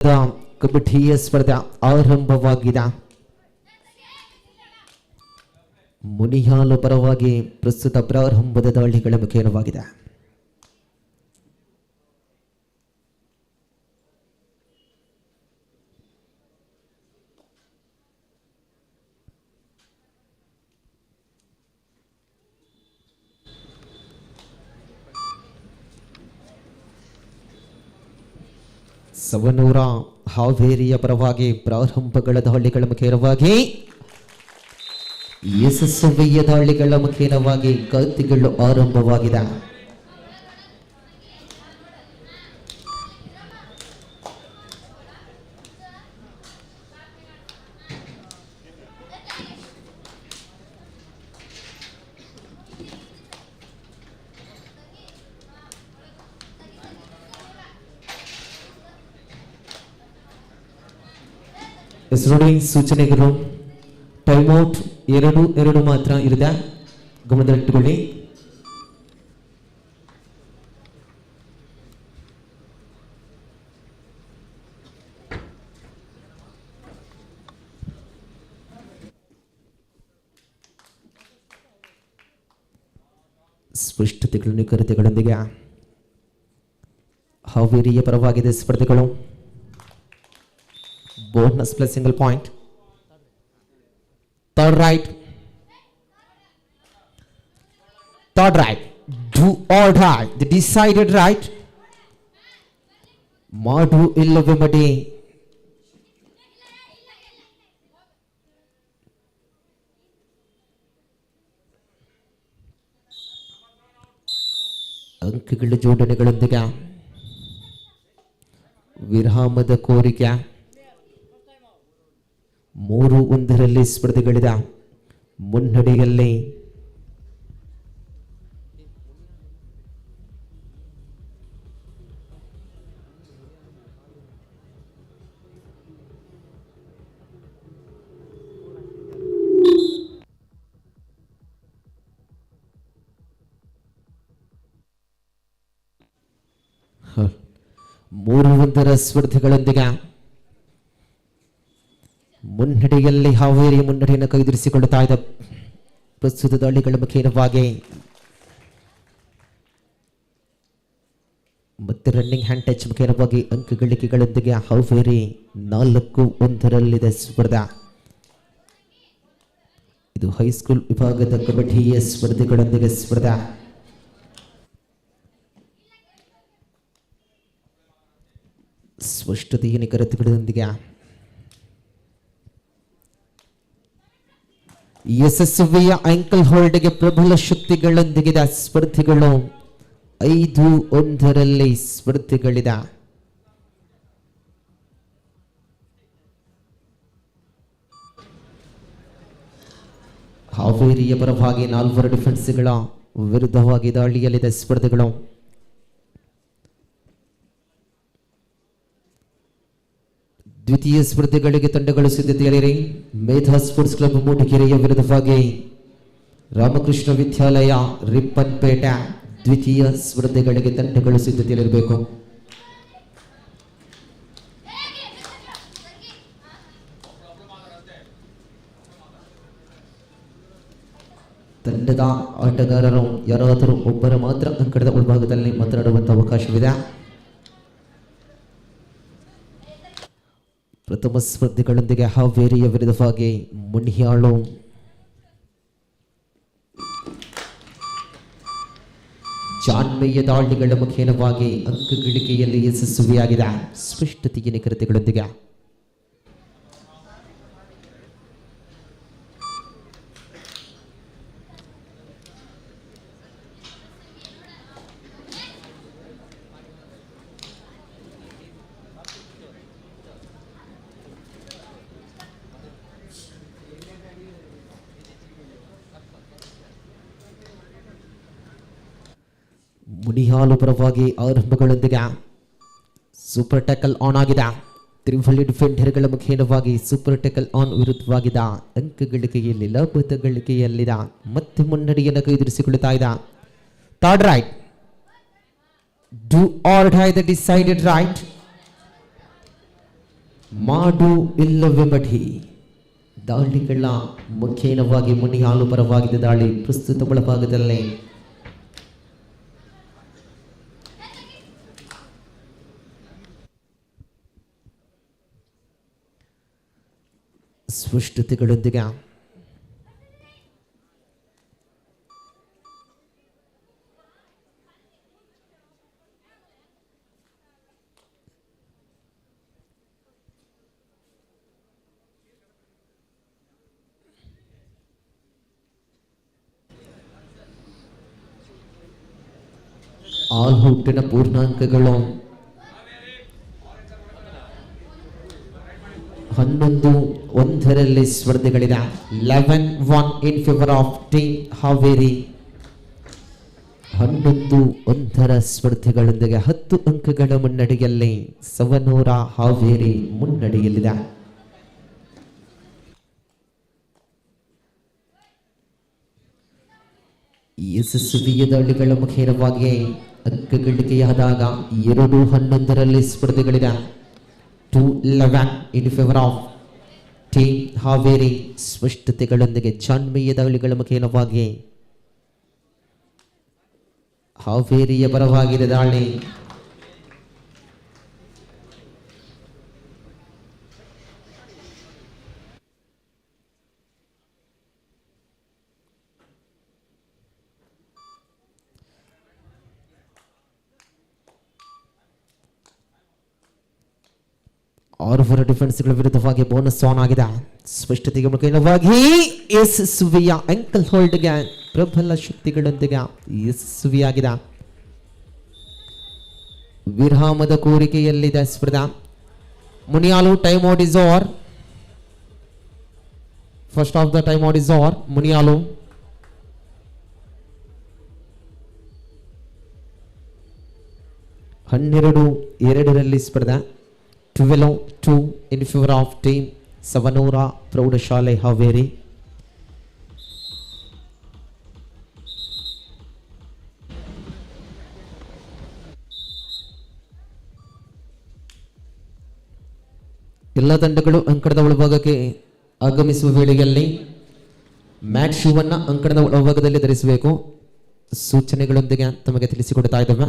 ಕಬಡ್ಡಿಯ ಸ್ಪರ್ಧೆ ಆರಂಭವಾಗಿದೆ. ಮುನಿಹಾಲು ಪರವಾಗಿ ಪ್ರಸ್ತುತ ಪ್ರಾರಂಭದ ದಾಳಿಗಳ ಮುಖೇನವಾಗಿದೆ. ಸವನೂರ ಹಾವೇರಿಯ ಪರವಾಗಿ ಪ್ರಾರಂಭಗಳ ದಾಳಿಗಳ ಮುಖೇನವಾಗಿ ಯಶಸ್ವಿಯ ದಾಳಿಗಳ ಮುಖೇನವಾಗಿ ಕತ್ತಿಗಳು ಆರಂಭವಾಗಿದೆ. ಸೂಚನೆಗಳು ಟೈಮ್ಔಟ್ 2 ಮಾತ್ರ ಇರುತ್ತೆ, ಗಮನದಲ್ಲಿಟ್ಟುಕೊಳ್ಳಿ. ಸ್ಪಷ್ಟತೆಗಳು ನಿಖರತೆಗಳೊಂದಿಗೆ ಹಾವೇರಿಯ ಪರವಾಗಿದೆ ಸ್ಪರ್ಧೆಗಳು. Bonus plus single point. Third right. Do or die. The decided right. Madu illavemadi. ಅಂಕಗಳ ಜೋಡಣೆಗಳೊಂದಿಗೆ ವಿರಾಮದ ಕೋರಿಕೆ 3-1 ಸ್ಪರ್ಧೆಗಳಿದ ಮುನ್ನಡೆಯಲ್ಲಿ ಸ್ಪರ್ಧೆಗಳೊಂದಿಗೆ ಮುನ್ನಡೆಯಲ್ಲಿ ಹಾವೇರಿ ಮುನ್ನಡೆಯನ್ನು ಕೈದಿರಿಸಿಕೊಳ್ಳುತ್ತಾ ಇದ್ದ ಪ್ರಸ್ತುತ ದಾಳಿಗಳ ಮುಖೇನವಾಗಿ ಮತ್ತೆ ರನ್ನಿಂಗ್ ಹ್ಯಾಂಡ್ ಟಚ್ ಮುಖೇನವಾಗಿ ಅಂಕ ಗಳಿಕೆಗಳೊಂದಿಗೆ ಹಾವೇರಿ 4-1 ಸ್ಪರ್ಧೆ. ಇದು ಹೈಸ್ಕೂಲ್ ವಿಭಾಗದ ಕಬಡ್ಡಿಯ ಸ್ಪರ್ಧೆಗಳೊಂದಿಗೆ ಸ್ಪರ್ಧೆ. ಸ್ಪಷ್ಟತೆಯ ನಿಖರತೆಗಳೊಂದಿಗೆ ಯಶಸ್ವಿಯ ಆಂಕಲ್ ಹೋಲ್ಡ್ಗೆ ಪ್ರಬಲ ಶಕ್ತಿಗಳೊಂದಿಗೆ ಸ್ಪರ್ಧೆಗಳು 5-1 ಸ್ಪರ್ಧೆಗಳಿದೆ. ಹಾವೇರಿಯ ಪರವಾಗಿ 4 ಡಿಫೆನ್ಸ್ಗಳ ವಿರುದ್ಧವಾಗಿ ದಾಳಿಯಲ್ಲಿದೆ ಸ್ಪರ್ಧೆಗಳು. ದ್ವಿತೀಯ ಸ್ಪರ್ಧೆಗಳಿಗೆ ತಂಡಗಳು ಸಿದ್ಧತೆಯಲ್ಲಿರಿ. ಮೇಧಾ ಸ್ಪೋರ್ಟ್ಸ್ ಕ್ಲಬ್ ಮೂಡಿಗೆರೆಯ ವಿರುದ್ಧವಾಗಿ ರಾಮಕೃಷ್ಣ ವಿದ್ಯಾಲಯ ರಿಪ್ಪನ್ಪೇಟೆ ದ್ವಿತೀಯ ಸ್ಪರ್ಧೆಗಳಿಗೆ ತಂಡಗಳು ಸಿದ್ಧತೆಯಲ್ಲಿರಬೇಕು. ತಂಡದ ಆಟಗಾರರು ಯಾರಾದರೂ ಒಬ್ಬರ ಮಾತ್ರ ಅಂಕಣದ ಒಳಭಾಗದಲ್ಲಿ ಮಾತನಾಡುವಂತಹ ಅವಕಾಶವಿದೆ. ಪ್ರಥಮ ಸ್ಪರ್ಧೆಗಳೊಂದಿಗೆ ಹಾವೇರಿಯ ವಿರುದ್ಧವಾಗಿ ಮುನಿಯಾಳು ಜಾನ್ಮೆಯ ದಾಳಿಗಳ ಮುಖೇನವಾಗಿ ಅಂಕ ಗಳಿಕೆಯಲ್ಲಿ ಯಶಸ್ವಿಯಾಗಿದೆ. ಸ್ಪಷ್ಟತೆಯ ನಿಖರತೆಗಳೊಂದಿಗೆ ಮುನಿಹಾಲು ಪರವಾಗಿ ಆರಂಭಗಳೊಂದಿಗೆ ಸೂಪರ್ ಟ್ಯಾಕಲ್ ಆನ್ ಆಗಿದೆ. ತ್ರಿವಳಿ ಡಿಫೆಂಡರ್ಗಳ ಮುಖೇನವಾಗಿ ಸೂಪರ್ ಟ್ಯಾಕಲ್ ಆನ್ ವಿರುದ್ಧವಾಗಿದೆ. ಅಂಕ ಗಳಿಕೆಯಲ್ಲಿ ಲಾಭದ ಗಳಿಕೆಯಲ್ಲಿದೆ. ಮತ್ತೆ ಮುನ್ನಡೆಯನ್ನು ಕೈದಿರಿಸಿಕೊಳ್ಳುತ್ತಾ ಇದೆ. Third right. Do or die, the decided right. ಮಾಡು ಇಲ್ಲವೇ ಮಠಿ ದಾಳಿಗಳ ಮುಖೇನವಾಗಿ ಮುನಿಯಾಲು ಪರವಾಗಿದೆ ದಾಳಿ ಪ್ರಸ್ತುತ ಒಳಭಾಗದಲ್ಲಿ ಸ್ಪಷ್ಟತೆಗಳೊಂದಿಗೆ ಆಲ್ಔಟಿನ ಪೂರ್ಣಾಂಕಗಳು 11-1 ಸ್ಪರ್ಧೆಗಳಿದೆ. 11-1 ಇನ್ ಫೇವರ್ ಆಫ್ ಟೀಮ್ ಹಾವೇರಿ. 11-1 ಸ್ಪರ್ಧೆಗಳೊಂದಿಗೆ 10 ಅಂಕಗಳ ಮುನ್ನಡೆಯಲ್ಲಿ ಸವನೂರ ಹಾವೇರಿ ಮುನ್ನಡೆಯಲ್ಲಿದೆ. ಯಶಸ್ವಿಯ ದಾಳಿಗಳ ಮುಖೇನವಾಗಿ ಅಂಕ ಗಳಿಕೆಯಾದಾಗ 2-11 ಸ್ಪರ್ಧೆಗಳಿದೆ. 2-11 in favour of team Haveri. ಸ್ಪಷ್ಟತೆಗಳೊಂದಿಗೆ ಜಾನ್ಮೆಯ ದಾಳಿಗಳ ಮುಖೇನವಾಗಿ ಹಾವೇರಿಯ ಪರವಾಗಿದೆ ದಾಳಿ. ಆರ್ವರ ಡಿಫೆನ್ಸ್ಗಳ ವಿರುದ್ಧವಾಗಿ ಬೋನಸ್ ಆನ್ ಆಗಿದೆ. ಸ್ಪಷ್ಟತೆಗೆ ಮುಖೇನವಾಗಿ ಯಶಸ್ವಿಯ ಅಂಕಲ್ ಹೋಲ್ಡ್ಗೆ ಪ್ರಬಲ ಶಕ್ತಿಗಳೊಂದಿಗೆ ಯಶಸ್ವಿಯಾಗಿದೆ. ವಿರಾಮದ ಕೋರಿಕೆಯಲ್ಲಿದೆ ಸ್ಪರ್ಧಾ. Muniyalu time out is over. First of the time out is over. Muniyalu ಹನ್ನೆರಡು 2 ಸ್ಪರ್ಧಾ. 12-2 in favor of team ಸವನೂರ ಪ್ರೌಢಶಾಲೆ ಹಾವೇರಿ. ಎಲ್ಲ ತಂಡಗಳು ಅಂಕಣದ ಒಳಭಾಗಕ್ಕೆ ಆಗಮಿಸುವ ವೇಳೆಯಲ್ಲಿ ಮ್ಯಾಟ್ ಶೂವನ್ನು ಅಂಕಣದ ಒಳಭಾಗದಲ್ಲಿ ಧರಿಸಬೇಕು. ಸೂಚನೆಗಳೊಂದಿಗೆ ತಮಗೆ ತಿಳಿಸಿಕೊಡ್ತಾ ಇದ್ದೇವೆ.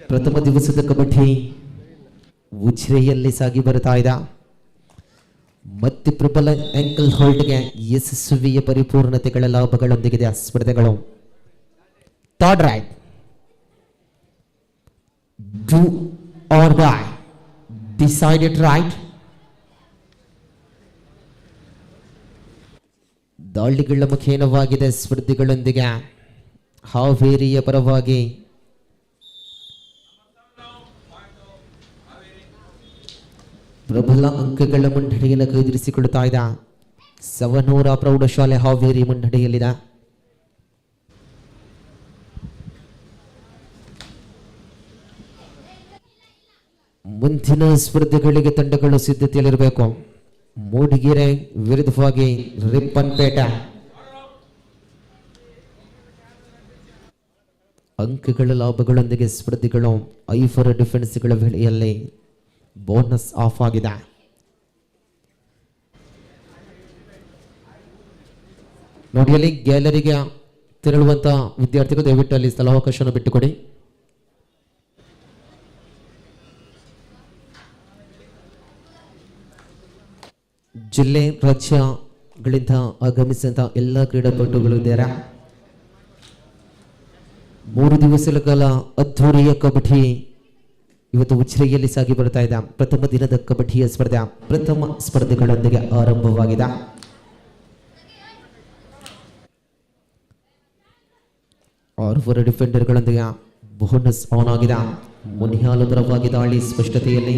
ಪ್ರಥಮ ದಿವಸದ ಕಬಡ್ಡಿ ಉಜಿರೆಯಲ್ಲಿ ಸಾಗಿ ಬರ್ತಾ ಇದೆ. ಮತ್ತೆ ಪ್ರಬಲ ಆಂಕಲ್ ಹೋಲ್ಡ್ಗೆ ಯಶಸ್ವಿಯ ಪರಿಪೂರ್ಣತೆಗಳ ಲಾಭಗಳೊಂದಿಗಿದೆ ಸ್ಪರ್ಧೆಗಳು. Third right, do or die, decided right. ದಾಳಿಗಳ ಮುಖೇನವಾಗಿದೆ ಸ್ಪರ್ಧೆಗಳೊಂದಿಗೆ ಹಾವೇರಿಯ ಪರವಾಗಿ ಪ್ರಬಲ ಅಂಕಗಳ ಮುನ್ನಡೆಯನ್ನು ಕೈದಿರಿಸಿಕೊಳ್ಳುತ್ತಾ ಇದೆ ಸವನೂರ ಪ್ರೌಢಶಾಲೆ ಹಾವೇರಿ ಮುನ್ನಡೆಯಲ್ಲಿದೆ. ಮುಂದಿನ ಸ್ಪರ್ಧೆಗಳಿಗೆ ತಂಡಗಳು ಸಿದ್ಧತೆಯಲ್ಲಿರಬೇಕು. ಮೂಡಿಗೆರೆ ವಿರುದ್ಧವಾಗಿ ರಿಪ್ಪನ್ಪೇಟ. ಅಂಕಗಳ ಲಾಭಗಳೊಂದಿಗೆ ಸ್ಪರ್ಧೆಗಳು 5 ಡಿಫೆನ್ಸ್ಗಳ ವೇಳೆಯಲ್ಲಿ ಬೋನಸ್ ಆಫ್ ಆಗಿದೆ. ನೋಡಿ, ಅಲ್ಲಿ ಗ್ಯಾಲರಿಗೆ ತೆರಳುವಂತಹ ವಿದ್ಯಾರ್ಥಿಗಳು ದಯವಿಟ್ಟು ಅಲ್ಲಿ ಸ್ಥಳಾವಕಾಶವನ್ನು ಬಿಟ್ಟುಕೊಡಿ. ಜಿಲ್ಲೆ ರಾಜ್ಯಗಳಿಂದ ಆಗಮಿಸಿದಂತಹ ಎಲ್ಲ ಕ್ರೀಡಾಪಟುಗಳು ಇದ್ದಾರೆ. 3 ದಿವಸಗಳ ಕಾಲ ಅದ್ಧೂರಿಯ ಕಬಡ್ಡಿ ಇವತ್ತು ಉಜಿರೆಯಲ್ಲಿ ಸಾಗಿ ಬರ್ತಾ ಇದೆ. ಪ್ರಥಮ ದಿನದ ಕಬಡ್ಡಿಯ ಸ್ಪರ್ಧೆ ಪ್ರಥಮ ಸ್ಪರ್ಧೆಗಳೊಂದಿಗೆ ಆರಂಭವಾಗಿದೆ. ಆರ್ವರ ಡಿಫೆಂಡರ್ಗಳೊಂದಿಗೆ ಬೋನಸ್ ಆನ್ ಆಗಿದೆ. ಮುನಿಯಾಲು ಪರವಾಗಿ ದಾಳಿ ಸ್ಪಷ್ಟತೆಯಲ್ಲಿ.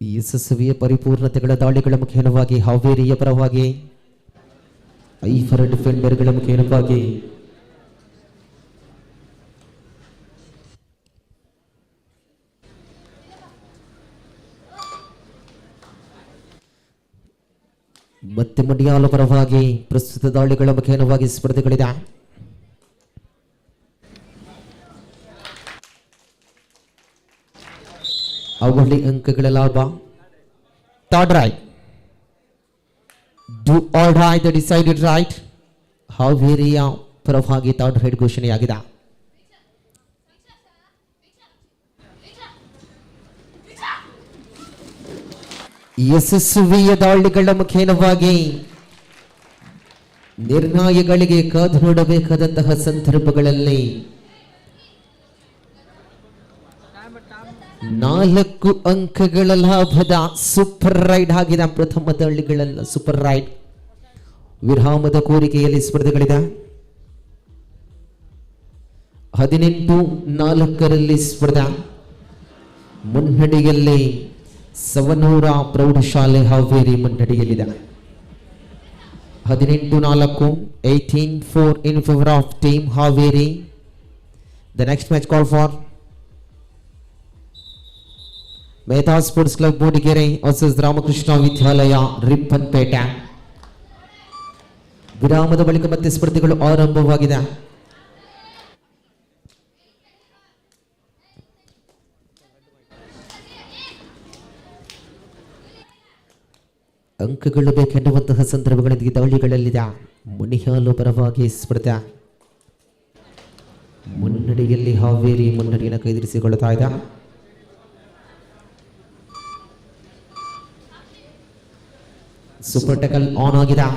ಯಶಸ್ವಿಯ ಪರಿಪೂರ್ಣತೆಗಳ ದಾಳಿಗಳ ಮುಖೇನವಾಗಿ ಹಾವೇರಿಯ ಪರವಾಗಿ 5 ಡಿಫೆಂಡರ್ಗಳ ಮುಖೇನವಾಗಿ ಮತ್ತೆ ಮಂಡಿಯಾಲು ಪರವಾಗಿ ಪ್ರಸ್ತುತ ದಾಳಿಗಳ ಮುಖೇನವಾಗಿ ಸ್ಪರ್ಧೆಗಳಿದೆ. ಅವುಗಳಲ್ಲಿ ಅಂಕಗಳ ಲಾಭ. Third right, do or die the decided right. ಹಾವೇರಿಯ ಪರವಾಗಿ ಥರ್ಡ್ ರೈಟ್ ಘೋಷಣೆಯಾಗಿದೆ. ಯಶಸ್ವಿಯ ದಾಳಿಗಳ ಮುಖೇನವಾಗಿ ನಿರ್ಣಯಗಳಿಗೆ ಕಾದು ನೋಡಬೇಕಾದಂತಹ ಸಂದರ್ಭಗಳಲ್ಲಿ 4 ಅಂಕಗಳ ಲಾಭದ ಸೂಪರ್ ರೈಡ್ ಆಗಿದೆ. ಪ್ರಥಮ ದಾಳಿಗಳೆಲ್ಲ ಸೂಪರ್ ರೈಡ್. ವಿರಾಮದ ಕೋರಿಕೆಯಲ್ಲಿ ಸ್ಪರ್ಧೆಗಳಿದೆ. 18-4 ಸ್ಪರ್ಧೆ. ಮುನ್ನಡೆಯಲ್ಲಿ ಸವನೂರ ಪ್ರೌಢಶಾಲೆ Haveri ಮುನ್ನಡೆಯಲ್ಲಿದೆ. 18-4, 18-4 in favor of team Haveri. The next match call for Mehta Sports Club Bodigere versus Ramakrishna Vidyalaya Rippanpeta. ವಿರಾಮದ ಬಳಿಕ ಮತ್ತೆ ಸ್ಪರ್ಧೆಗಳು ಆರಂಭವಾಗಿದೆ. ಅಂಕಗಳು ಬೇಕೆನ್ನುವಂತಹ ಸಂದರ್ಭಗಳಲ್ಲಿ ದಾಳಿಗಳಲ್ಲಿದೆ. ಮುನಿಹಾಲು ಪರವಾಗಿ ಸ್ಪರ್ಧೆ. ಮುನ್ನಡೆಯಲ್ಲಿ ಹಾವೇರಿ ಮುನ್ನಡೆಯನ್ನು ಕೈದಿರಿಸಿಕೊಳ್ಳುತ್ತಾ ಇದೆ. ಸೂಪರ್ ಟ್ಯಾಕಲ್ ಆನ್ ಆಗಿದೆ.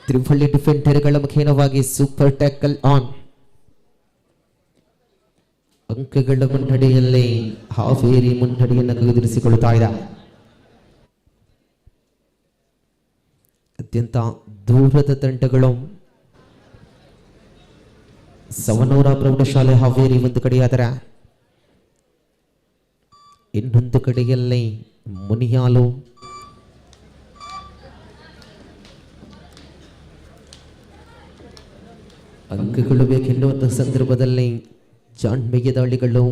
ತ್ರಿಫಳ್ಳಿ ಡಿಫೆಂಡರ್ಗಳ ಮುಖೇನವಾಗಿ ಸೂಪರ್ ಟ್ಯಾಕಲ್ ಆನ್. ಅಂಕಗಳ ಮುನ್ನಡೆಯಲ್ಲಿ ಹಾವೇರಿ ಮುನ್ನಡೆಯನ್ನು ಕೈದಿರಿಸಿಕೊಳ್ಳುತ್ತಾ ಇದೆ. ಅತ್ಯಂತ ದೂರದ ತಂಡಗಳು ಸವನೂರ ಪ್ರೌಢಶಾಲೆ ಹಾವೇರಿ ಒಂದು ಕಡೆಯಾದರೆ, ಇನ್ನೊಂದು ಕಡೆಯಲ್ಲಿ ಮುನಿಯಾಲು. ಅಂಕಗಳು ಬೇಕೆನ್ನುವಂತಹ ಸಂದರ್ಭದಲ್ಲಿ ಜಾಣ್ಮೆಯ ದಾಳಿಗಳು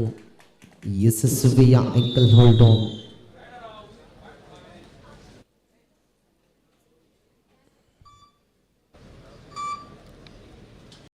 ಯಶಸ್ವಿಯ ಅಂಕಲ್ ಹೋಲ್ಡ್